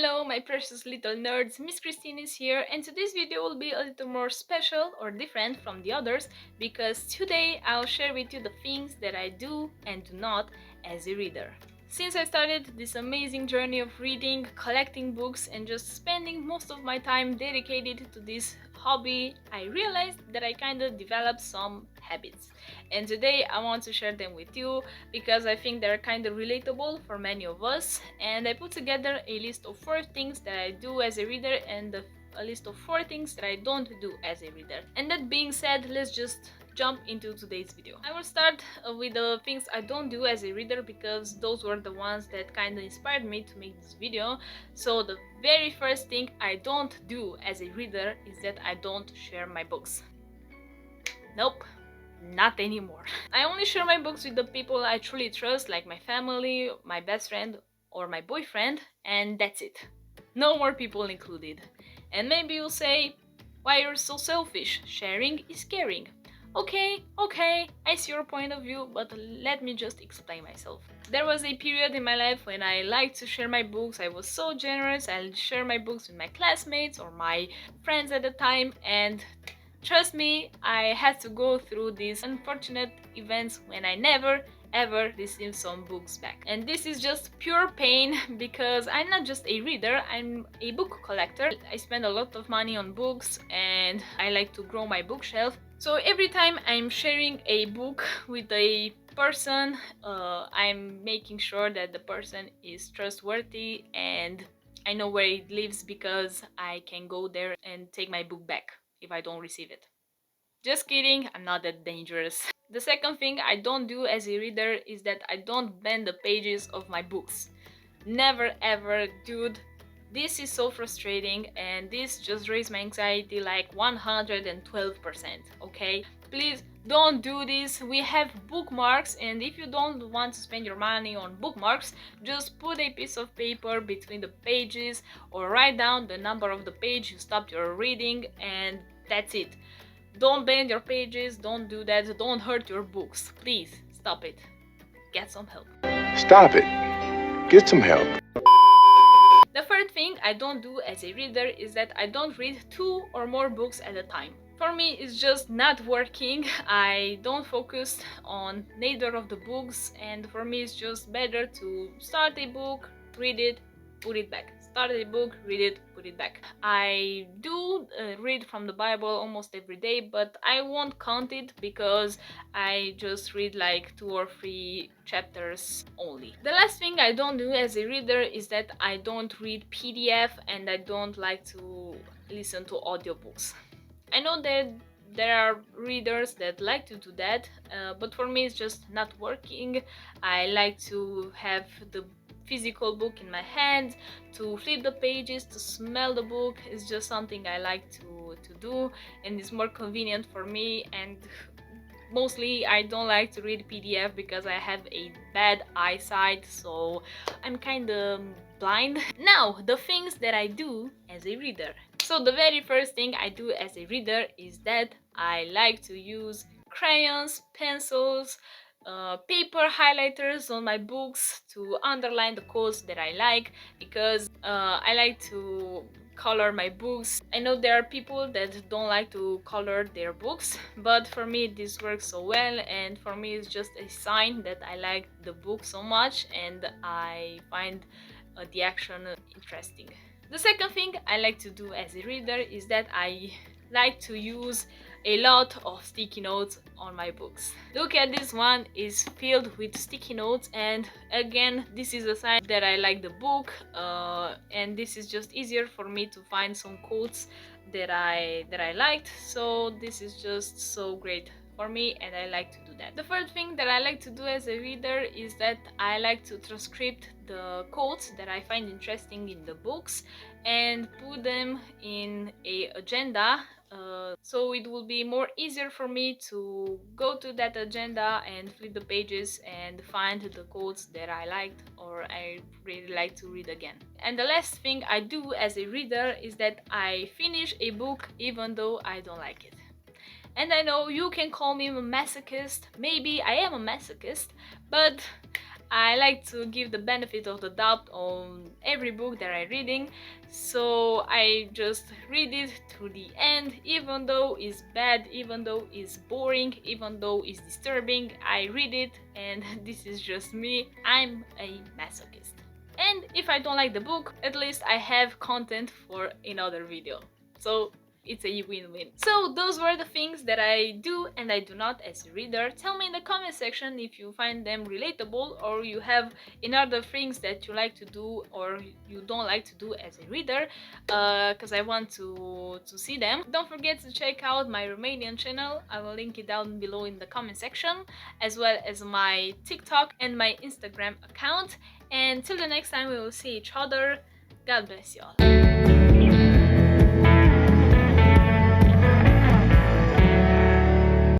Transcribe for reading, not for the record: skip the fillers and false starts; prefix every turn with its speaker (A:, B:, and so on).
A: Hello my precious little nerds, Miss Christine is here, and today's video will be a little more special or different from the others because today I'll share with you the things that I do and do not as a reader. Since I started this amazing journey of reading, collecting books and just spending most of my time dedicated to this hobby, I realized that I kind of developed some habits. And today I want to share them with you because I think they're kind of relatable for many of us, and I put together a list of 4 things that I do as a reader and a list of 4 things that I don't do as a reader. And that being said, let's just jump into today's video. I will start with the things I don't do as a reader because those were the ones that kind of inspired me to make this video. So the very first thing I don't do as a reader is that I don't share my books. Nope. Not anymore. I only share my books with the people I truly trust, like my family, my best friend, or my boyfriend, and that's it. No more people included. And maybe you'll say, why you're so selfish? Sharing is caring. Okay, I see your point of view, but let me just explain myself. There was a period in my life when I liked to share my books. I was so generous. I'll share my books with my classmates or my friends at the time, and trust me, I had to go through these unfortunate events when I never ever received some books back. And this is just pure pain because I'm not just a reader, I'm a book collector. I spend a lot of money on books and I like to grow my bookshelf. So every time I'm sharing a book with a person, I'm making sure that the person is trustworthy and I know where it lives because I can go there and take my book back if I don't receive it. Just kidding, I'm not that dangerous. The second thing I don't do as a reader is that I don't bend the pages of my books. Never ever, dude. This is so frustrating and this just raised my anxiety like 112%, okay? Please don't do this. We have bookmarks, and if you don't want to spend your money on bookmarks, just put a piece of paper between the pages or write down the number of the page you stopped your reading, and that's it. Don't bend your pages, don't do that, don't hurt your books. Please, stop it. Get some help.
B: Stop it. Get some help.
A: The third thing I don't do as a reader is that I don't read 2 or more books at a time. For me, it's just not working. I don't focus on neither of the books, and for me it's just better to start a book, read it, put it back. Start a book, read it, put it back. I do read from the Bible almost every day, but I won't count it because I just read like 2 or 3 chapters only. The last thing I don't do as a reader is that I don't read PDF and I don't like to listen to audiobooks. I know that there are readers that like to do that, but for me it's just not working. I like to have the physical book in my hand, to flip the pages, to smell the book. Is just something I like to do, and it's more convenient for me. And mostly I don't like to read PDF because I have a bad eyesight, so I'm kind of blind. Now, the things that I do as a reader. So the very first thing I do as a reader is that I like to use crayons, pencils, paper highlighters on my books to underline the quotes that I like, because I like to color my books. I know there are people that don't like to color their books, but for me this works so well, and for me it's just a sign that I like the book so much and I find the action interesting. The second thing I like to do as a reader is that I like to use a lot of sticky notes on my books. Look at this one, is filled with sticky notes, and again this is a sign that I like the book, and this is just easier for me to find some quotes that I liked, so this is just so great for me and I like to do that. The third thing that I like to do as a reader is that I like to transcript the quotes that I find interesting in the books and put them in a agenda, so it will be more easier for me to go to that agenda and flip the pages and find the quotes that I liked or I really like to read again. And the last thing I do as a reader is that I finish a book even though I don't like it. And I know you can call me a masochist, maybe I am a masochist, but I like to give the benefit of the doubt on every book that I'm reading, so I just read it to the end, even though it's bad, even though it's boring, even though it's disturbing. I read it, and this is just me. I'm a masochist. And if I don't like the book, at least I have content for another video. So it's a win-win. So those were the things that I do and I do not as a reader. Tell me in the comment section if you find them relatable, or you have another things that you like to do or you don't like to do as a reader, because I want to see them. Don't forget to check out my Romanian channel. I will link it down below in the comment section, as well as my TikTok and my Instagram account. And till the next time we will see each other, God bless you all.